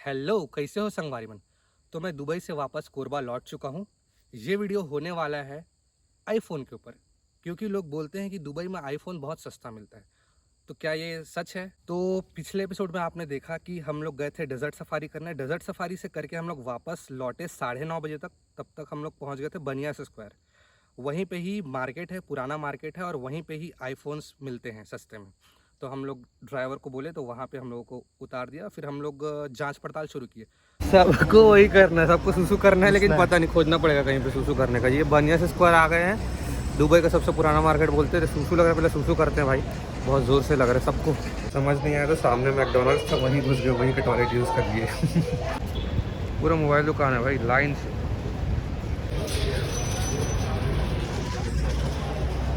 Hello, कैसे हो संगवारी मन। तो मैं दुबई से वापस कोरबा लौट चुका हूँ। ये वीडियो होने वाला है आईफोन के ऊपर, क्योंकि लोग बोलते हैं कि दुबई में आईफोन बहुत सस्ता मिलता है। तो क्या ये सच है? तो पिछले एपिसोड में आपने देखा कि हम लोग गए थे डेजर्ट सफारी करने। डेजर्ट सफारी से करके हम लोग वापस लौटे 9:30 बजे तक। तब तक हम लोग पहुँच गए थे बनियास स्क्वायर। वहीं पे ही मार्केट है, पुराना मार्केट है, और वहीं पे ही आईफोन्स मिलते हैं सस्ते में। तो हम लोग ड्राइवर को बोले तो वहाँ पे हम लोगों को उतार दिया। फिर हम लोग जांच पड़ताल शुरू किए। सबको वही करना है, सबको सुसु करना है, लेकिन पता नहीं, खोजना पड़ेगा कहीं पे सुसु करने का। ये बनियास स्क्वायर आ गए हैं, दुबई का सबसे पुराना मार्केट बोलते थे। सुसु लग रहा है, पहले सुसु करते हैं भाई, बहुत ज़ोर से लग रहा है सबको। समझ नहीं आया तो सामने मैकडोनल्ड्स था, वहीं घुस गए, वहीं के टॉयलेट यूज़ कर लिए। पूरा मोबाइल दुकान है भाई, लाइन से।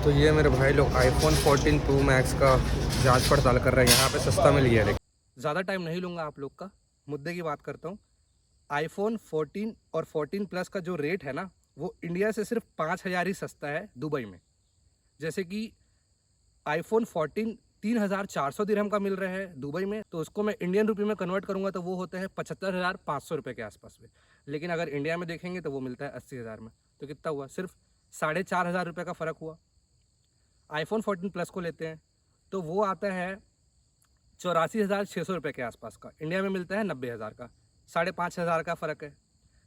तो ये मेरे भाई लोग आईफोन 14 प्रो मैक्स का जांच पड़ताल कर रहे हैं। यहाँ पे सस्ता मिल गया है। ज़्यादा टाइम नहीं लूँगा आप लोग का, मुद्दे की बात करता हूँ। आईफोन 14 और 14 प्लस का जो रेट है ना, वो इंडिया से सिर्फ 5,000 ही सस्ता है दुबई में। जैसे कि आईफोन 14 3,400 दिरहम का मिल रहा है दुबई में, तो उसको मैं इंडियन रुपये में कन्वर्ट करूँगा तो वो होते हैं 75,500 रुपये के आसपास में। लेकिन अगर इंडिया में देखेंगे तो वो मिलता है 80,000 में। तो कितना हुआ? सिर्फ 4,500 रुपये का फ़र्क हुआ। आईफोन 14 प्लस को लेते हैं तो वो आता है 84,600 रुपये के आसपास का। इंडिया में मिलता है 90,000 का। 5,500 का फ़र्क है।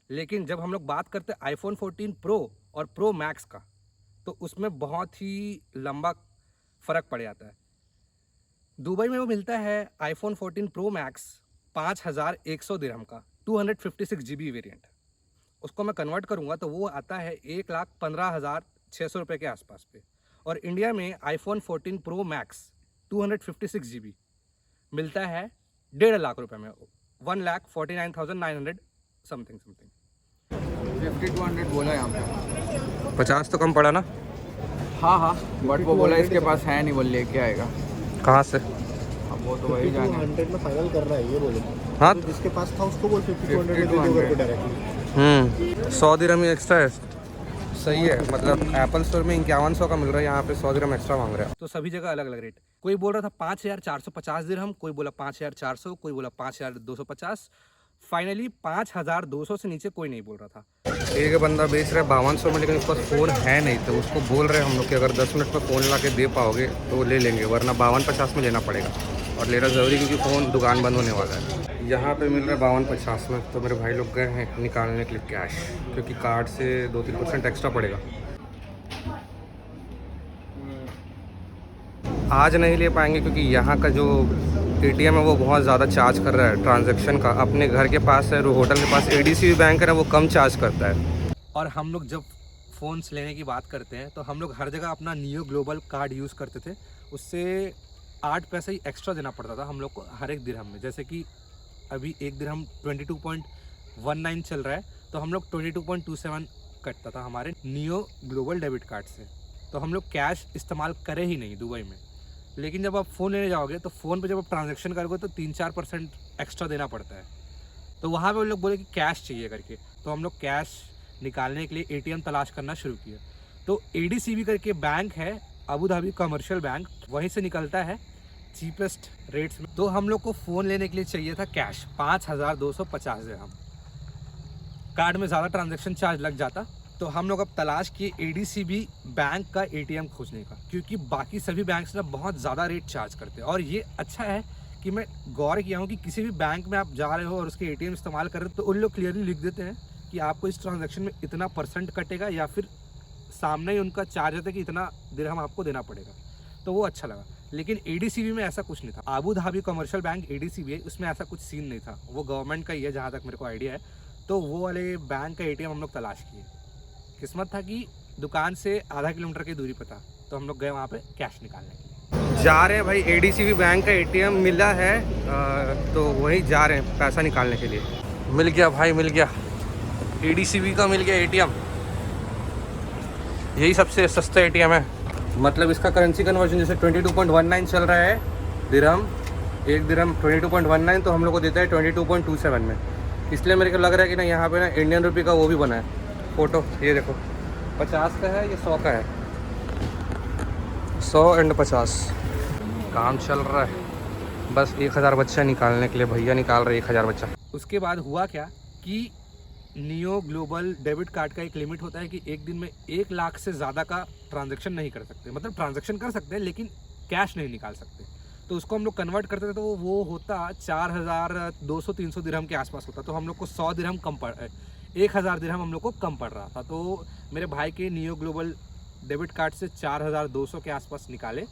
लेकिन जब हम लोग बात करते हैं आईफोन 14 प्रो और प्रो मैक्स का, तो उसमें बहुत ही लंबा फ़र्क पड़ जाता है। दुबई में वो मिलता है आईफोन 14 प्रो मैक्स 5,100 दिरहम का, 256 GB वेरिएंट। उसको मैं कन्वर्ट करूँगा तो वो आता है 1,15,600 रुपये के आसपास पे। और इंडिया में आईफोन 14 प्रो मैक्स 256 GB मिलता है 1.5 लाख रुपए में, 1,49,900 समथिंग। 50-200 बोला यहाँ पे। 50 तो कम पड़ा ना? हाँ, बट वो बोला इसके पास है नहीं, वो लेके आएगा। कहाँ से? अब वो तो वही जाने। 100 में फाइनल कर रहा है ये बोलो। हाँ, तो जिसके पास था उसको बोल 50-200 में दे दो करके डायरेक्टली। 100 दिरहम ही एक्स्ट्रा है। सही है, मतलब एप्पल स्टोर में 5100 का मिल रहा है, यहाँ पे 100 दिरहम एक्स्ट्रा मांग रहा है। तो सभी जगह अलग अलग रेट। कोई बोल रहा था 5,450 दिरहम, कोई बोला 5,400, कोई बोला 5,250। फाइनली 5,200 से नीचे कोई नहीं बोल रहा था। एक बंदा बेच रहा है 5200 में, लेकिन उसके पास फ़ोन है नहीं, तो उसको बोल रहे हैं हम लोग कि अगर 10 मिनट में फ़ोन ला के दे पाओगे तो ले लेंगे, वरना 5250 में लेना पड़ेगा। और लेना ज़रूरी, क्योंकि फ़ोन दुकान बंद होने वाला है। यहाँ पे मिल रहा है 5250 में। तो मेरे भाई लोग गए हैं निकालने के लिए कैश, क्योंकि कार्ड से 2-3% एक्स्ट्रा पड़ेगा। आज नहीं ले पाएंगे क्योंकि यहाँ का जो एटीएम है वो बहुत ज़्यादा चार्ज कर रहा है ट्रांजैक्शन का। अपने घर के पास है, होटल के पास एडीसीबी बैंक है ना, वो कम चार्ज करता है। और हम लोग जब फ़ोन्स लेने की बात करते हैं तो हम लोग हर जगह अपना नियो ग्लोबल कार्ड यूज़ करते थे। उससे 8 पैसे ही एक्स्ट्रा देना पड़ता था हम लोग को हर एक दिरहम में। जैसे कि अभी एक दिरहम 22.19 चल रहा है, तो हम लोग 22.27 कटता था हमारे नियो ग्लोबल डेबिट कार्ड से। तो हम लोग कैश इस्तेमाल करें ही नहीं दुबई में। लेकिन जब आप फ़ोन लेने जाओगे तो फ़ोन पे जब आप ट्रांजैक्शन करोगे तो 3-4% एक्स्ट्रा देना पड़ता है। तो वहाँ पे वो लोग बोले कि कैश चाहिए करके, तो हम लोग कैश निकालने के लिए एटीएम तलाश करना शुरू किया। तो एडीसीबी करके बैंक है, अबू धाबी कमर्शियल बैंक, वहीं से निकलता है चीपेस्ट रेट्स में। तो हम लोग को फ़ोन लेने के लिए चाहिए था कैश 5,250 दिरहम। कार्ड में ज़्यादा ट्रांजैक्शन चार्ज लग जाता। तो हम लोग अब तलाश किए एडीसीबी बैंक का एटीएम खोजने का, क्योंकि बाकी सभी बैंक्स ना बहुत ज़्यादा रेट चार्ज करते हैं। और ये अच्छा है कि मैं गौर किया हूँ कि किसी भी बैंक में आप जा रहे हो और उसके एटीएम इस्तेमाल कर रहे हो तो उन लोग क्लियरली लिख देते हैं कि आपको इस ट्रांजैक्शन में इतना % कटेगा, या फिर सामने ही उनका चार्ज होता है कि इतना दिरहम आपको देना पड़ेगा। तो वो अच्छा लगा। लेकिन एडीसीबी में ऐसा कुछ नहीं था। Abu Dhabi commercial bank ADCB है, उसमें ऐसा कुछ सीन नहीं था। वो गवर्नमेंट का ही है जहाँ तक मेरे को आइडिया है। तो वो वाले बैंक का एटीएम हम लोग तलाश किए। किस्मत था कि दुकान से आधा किलोमीटर की दूरी पर था, तो हम लोग गए वहाँ पे कैश निकालने के लिए। जा रहे हैं भाई, एडीसीबी बैंक का एटीएम मिला है, तो वहीं जा रहे हैं पैसा निकालने के लिए। मिल गया भाई, मिल गया, एडीसीबी का मिल गया एटीएम। यही सबसे सस्ता एटीएम है। मतलब इसका करेंसी कन्वर्जन जैसे 22.19 चल रहा है दिरहम, एक दिरहम 22.19, तो हम लोग को देता है 22.27 में। इसलिए मेरे को लग रहा है कि ना यहाँ पे ना इंडियन रुपये का वो भी बना है फ़ोटो। ये देखो 50 का है, ये 100 का है, 100 और 50। काम चल रहा है। बस 1,000 बच्चा निकालने के लिए भैया निकाल रहे 1,000 बच्चा। उसके बाद हुआ क्या कि नियो ग्लोबल डेबिट कार्ड का एक लिमिट होता है कि एक दिन में 1 लाख से ज़्यादा का ट्रांजैक्शन नहीं कर सकते, मतलब ट्रांजैक्शन कर सकते हैं लेकिन कैश नहीं निकाल सकते। तो उसको हम लोग कन्वर्ट करते थे तो वो होता 4200-300 दिरहम के आसपास होता। तो हम लोग को 100 दिरहम कम पड़ 1000 दिरहम हम लोग को कम पड़ रहा था। तो मेरे भाई के नियो ग्लोबल डेबिट कार्ड से 4200 के आसपास निकाले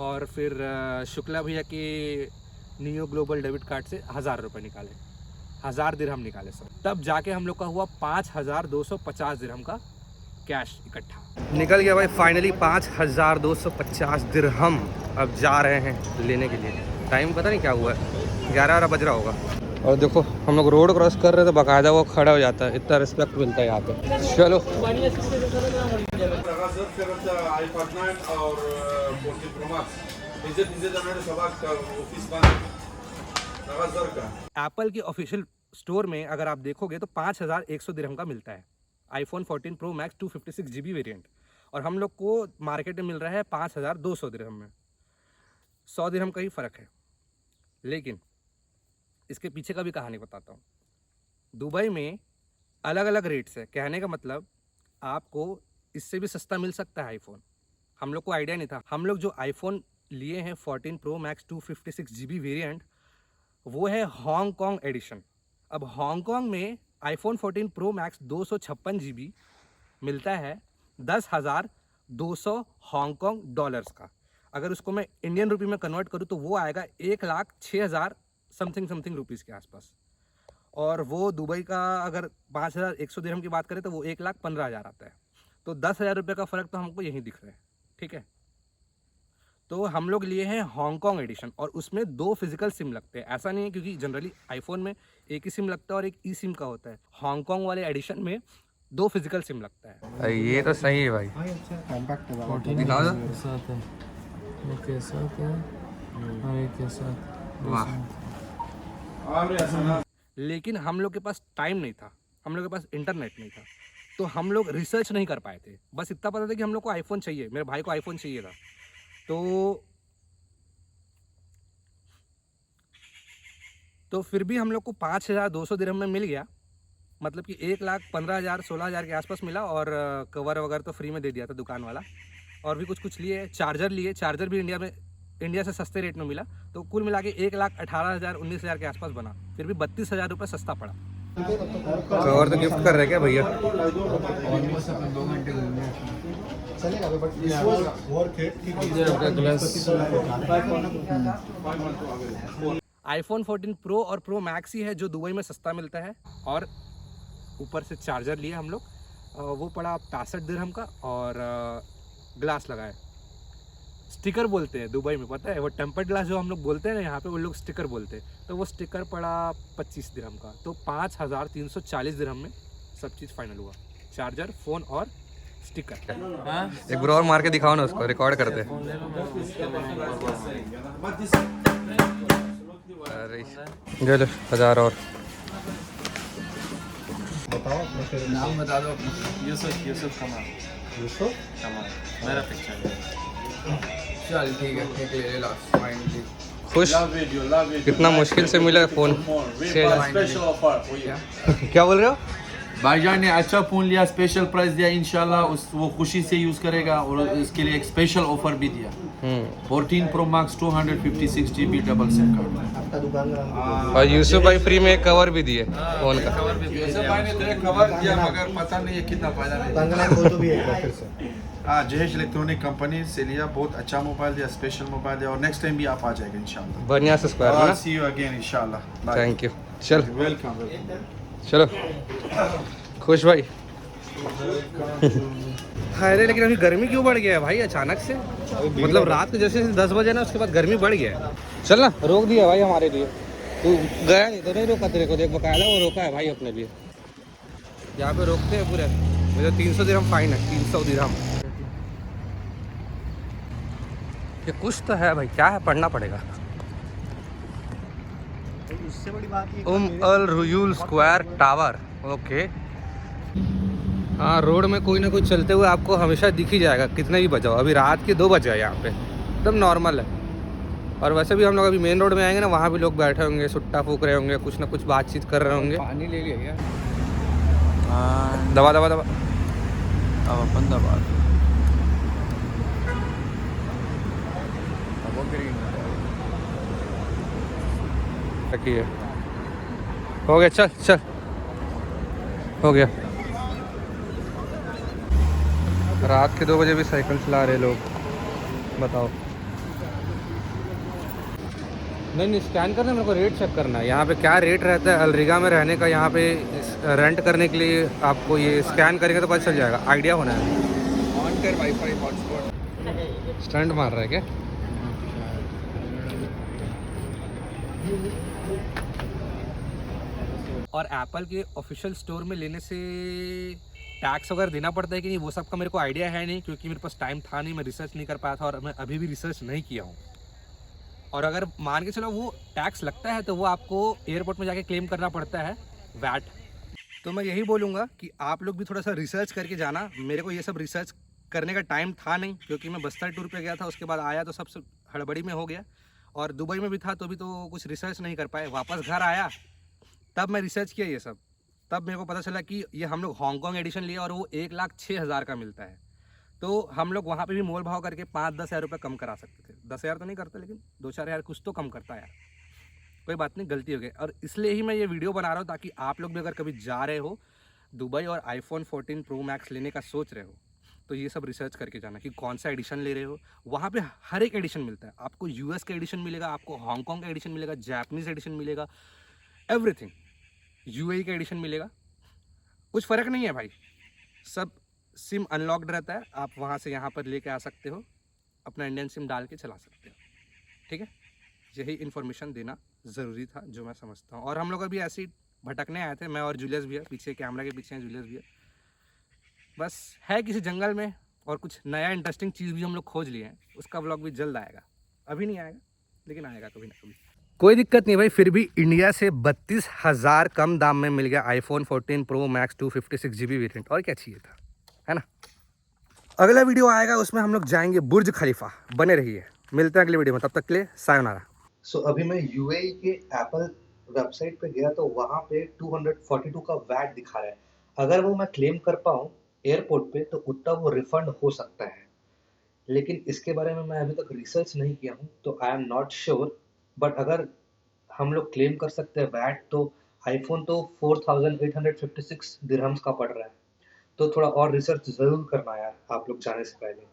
और फिर शुक्ला भैया के नियो ग्लोबल डेबिट कार्ड से 1000 रुपये निकाले, 1000 दिरहम निकाले सर। तब जाके हम लोग का हुआ 5250 दिरहम का कैश इकट्ठा निकल गया भाई। फाइनली 5250 दिरहम अब जा रहे हैं लेने के लिए। टाइम पता नहीं क्या हुआ है, 11 बज रहा होगा। और देखो हम लोग रोड क्रॉस कर रहे थे, बाकायदा वो खड़ा हो जाता है, इतना रिस्पेक्ट मिलता है यहाँ पे। चलो एप्पल की ऑफिशियल स्टोर में अगर आप देखोगे तो 5100 दिरहम का मिलता है iPhone 14 pro max 256 GB variant, और हम लोग को मार्केट में मिल रहा है 5200 दिरहम में। 100 दिरहम का ही फ़र्क है। लेकिन इसके पीछे का भी कहानी बताता हूँ। दुबई में अलग अलग रेट्स है, कहने का मतलब आपको इससे भी सस्ता मिल सकता है आईफोन। हम लोग को आइडिया नहीं था। हम लोग जो आईफोन लिए हैं 14 प्रो मैक्स 256 GB वेरिएंट, वो है हांगकांग एडिशन। अब हांगकांग में आईफोन 14 प्रो मैक्स 256 GB मिलता है 10,200 हांगकांग डॉलर्स का। अगर उसको मैं इंडियन रुपी में कन्वर्ट करूँ तो वो आएगा 1,06,000 समथिंग रुपीज़ के आसपास। और वो दुबई का अगर 5100 दिरहम की बात करें तो वो 1,15,000 आता है। तो 10,000 रुपये का फ़र्क तो हमको यहीं दिख रहा है, ठीक है। तो हम लोग लिए हैं हांगकांग एडिशन और उसमें 2 फिजिकल सिम लगते हैं। ऐसा नहीं है क्योंकि जनरली आईफोन में एक ही सिम लगता है और एक ई सिम का होता है। हांगकांग वाले एडिशन में 2 फिजिकल सिम लगता है। ये तो सही है भाई, कॉम्पैक्ट है दिखाओ वाह। लेकिन हम लोग के पास टाइम नहीं था, हम लोग के पास इंटरनेट नहीं था, तो हम लोग रिसर्च नहीं कर पाए थे। बस इतना पता था कि हम लोग को आईफोन चाहिए, मेरे भाई को आईफोन चाहिए था। तो फिर भी हम लोग को 5200 दिरहम में मिल गया, मतलब कि 1,15,000 16,000 के आसपास मिला। और कवर वगैरह तो फ्री में दे दिया था दुकान वाला। और भी कुछ लिए, चार्जर लिए, चार्जर भी इंडिया से सस्ते रेट में मिला। तो कुल मिला के 1,18,000 19,000 के आसपास बना। फिर भी 32,000 रुपये सस्ता पड़ा। कवर तो गिफ्ट कर रहे क्या भैया? आईफोन 14 प्रो और प्रो मैक्स ही है जो दुबई में सस्ता मिलता है। और ऊपर से चार्जर लिए हम लोग, वो पड़ा 65 दिरहम का। और ग्लास लगाए, स्टिकर बोलते हैं दुबई में, पता है? वो टेम्पर्ड ग्लास जो हम लोग बोलते हैं ना, यहाँ पे वो लोग स्टिकर बोलते हैं। तो वो स्टिकर पड़ा 25 दिरहम का। तो 5,340 दिरहम में सब चीज़ फाइनल हुआ, चार्जर, फ़ोन और स्टिकर। एक बार और मार के दिखाओ ना, उसको रिकॉर्ड करते। अरे 1,000 और बताओ अपना नाम बता दो। यूसुफ कमाल मेरा पिक्चर। चल ठीक है, एक ले ले लास्ट फाइनली। खुश? कितना मुश्किल से मिला फ़ोन। Special offer. क्या बोल रहे हो? भाईजान ने अच्छा फ़ोन लिया, स्पेशल प्राइस दिया, इंशाल्लाह वो खुशी से यूज़ करेगा। और इसके लिए एक स्पेशल ऑफर भी दिया। 14 pro max 256 GB double SIM card. आपका दुकान का नाम और यूसुफ भाई फ्री में कवर भी दिए फ़ोन का। यूसुफ भाई ने तेरे कवर दिया, मगर पता नहीं है कितना फायदा नहीं। दुकान का नाम बोल तो भी एक बार फिर से। हाँ, जहेश इलेक्ट्रॉनिक कंपनी से लिया, बहुत अच्छा मोबाइल दिया, स्पेशल मोबाइल दिया। और नेक्स्ट टाइम भी आप आ जाएगा इंशाल्लाह। बढ़िया से स्क्वायर में ना। सी यू अगेन इंशाल्लाह। Thank you. चल वेलकम। चलो खुश भाई। अरे लेकिन अभी गर्मी क्यों बढ़ गया है भाई अचानक से? मतलब रात के जैसे 10 बजे ना, उसके बाद गर्मी बढ़ गया है। चल ना, रोक दिया भाई हमारे लिए। तू गया नहीं तो नहीं रोका तेरे को? देख बकायदा वो रोका है भाई अपने लिए। यहाँ पे रोकते हैं पूरे। मुझे 300 दिरहम फाइन है, 300 दिरहम। ये कुछ तो है भाई, क्या है? पढ़ना पड़ेगा। उससे बड़ी बात ये अल रुयूल स्क्वायर टावर। ओके, हाँ, रोड में कोई ना कोई चलते हुए आपको हमेशा दिख ही जाएगा, कितना भी बजाओ। अभी रात के 2 बजे है यहाँ पे, एकदम नॉर्मल है। और वैसे भी हम लोग अभी मेन रोड में आएंगे ना, वहाँ भी लोग बैठे होंगे, सुट्टा फूक रहे होंगे, कुछ ना कुछ बातचीत कर रहे होंगे। पानी ले लिया क्या? दबा दबा दबा। अब अपन दबा दो। अब वो ग्रीन रखिए, हो गया, चल चल, हो गया। रात के 2 बजे भी साइकिल चला रहे लोग, बताओ। नहीं, स्कैन करना है, मेरे को रेट चेक करना है। यहाँ पे क्या रेट रहता है अलरिगा में रहने का, यहाँ पे रेंट करने के लिए आपको ये स्कैन करेंगे तो पता चल जाएगा, आइडिया होना है। ऑन कर वाईफाई हॉटस्पॉट। स्टंट मार रहा है क्या? और एप्पल के ऑफिशियल स्टोर में लेने से टैक्स वगैरह देना पड़ता है कि नहीं, वो सब का मेरे को आइडिया है नहीं, क्योंकि मेरे पास टाइम था नहीं, मैं रिसर्च नहीं कर पाया था और मैं अभी भी रिसर्च नहीं किया हूँ। और अगर मान के चलो वो टैक्स लगता है तो वो आपको एयरपोर्ट में जाके क्लेम करना पड़ता है, वैट। तो मैं यही बोलूँगा कि आप लोग भी थोड़ा सा रिसर्च करके जाना। मेरे को ये सब रिसर्च करने का टाइम था नहीं, क्योंकि मैं बस्तर टूर पे गया था, उसके बाद आया तो सब हड़बड़ी में हो गया। और दुबई में भी था तो भी तो कुछ रिसर्च नहीं कर पाए। वापस घर आया तब मैं रिसर्च किया ये सब, तब मेरे को पता चला कि ये हम लोग हांगकॉन्ग एडिशन लिया और वो 1,06,000 का मिलता है। तो हम लोग वहाँ पे भी मोल भाव करके 5-10 हज़ार रुपये कम करा सकते थे। 10 हज़ार तो नहीं करता, लेकिन 2-4 हज़ार कुछ तो कम करता है यार। कोई बात नहीं, गलती हो गई। और इसलिए ही मैं ये वीडियो बना रहा हूँ, ताकि आप लोग भी अगर कभी जा रहे हो दुबई और iPhone 14 Pro Max लेने का सोच रहे हो, तो ये सब रिसर्च करके जाना कि कौन सा एडिशन ले रहे हो। वहाँ पे हर एक एडिशन मिलता है आपको। US का एडिशन मिलेगा आपको, हांगकॉन्ग का एडिशन मिलेगा, जापानीज़ एडिशन मिलेगा, एवरीथिंग। UAE का एडिशन मिलेगा। कुछ फ़र्क नहीं है भाई, सब सिम अनलॉक्ड रहता है। आप वहाँ से यहाँ पर लेके आ सकते हो, अपना इंडियन सिम डाल के चला सकते हो, ठीक है। यही इन्फॉर्मेशन देना ज़रूरी था, जो मैं समझता हूँ। और हम लोग अभी ऐसे ही भटकने आए थे, मैं और जूलियस भैया, पीछे कैमरा के पीछे हैं जूलियस भैया। बस है किसी जंगल में, और कुछ नया इंटरेस्टिंग चीज़ भी हम लोग खोज लिए हैं। उसका व्लॉग भी जल्द आएगा, अभी नहीं आएगा लेकिन आएगा कभी ना कभी। कोई दिक्कत नहीं भाई, फिर भी इंडिया से 32,000 कम दाम में मिल गया iPhone 14 Pro Max 256GB variant, और क्या चाहिए था, है ना। अगला वीडियो आएगा, उसमें हम लोग जाएंगे बुर्ज खलीफा। बने रहिए, मिलते हैं अगले वीडियो में, तब तक के लिए सायोनारा। सो अभी मैं यूएई के एप्पल वेबसाइट पे गया तो वहाँ पे 242 का वैट दिखा रहा है। अगर वो मैं क्लेम कर पाऊँ एयरपोर्ट पे तो उतना वो रिफंड हो सकता है, लेकिन इसके बारे में मैं अभी तक रिसर्च नहीं किया हूँ, तो I am not sure. But अगर हम लोग क्लेम कर सकते हैं वैट, तो आईफोन तो 4,856 दिरहम्स का पड़ रहा है। तो थोड़ा और रिसर्च ज़रूर करना यार आप लोग जाने से पहले।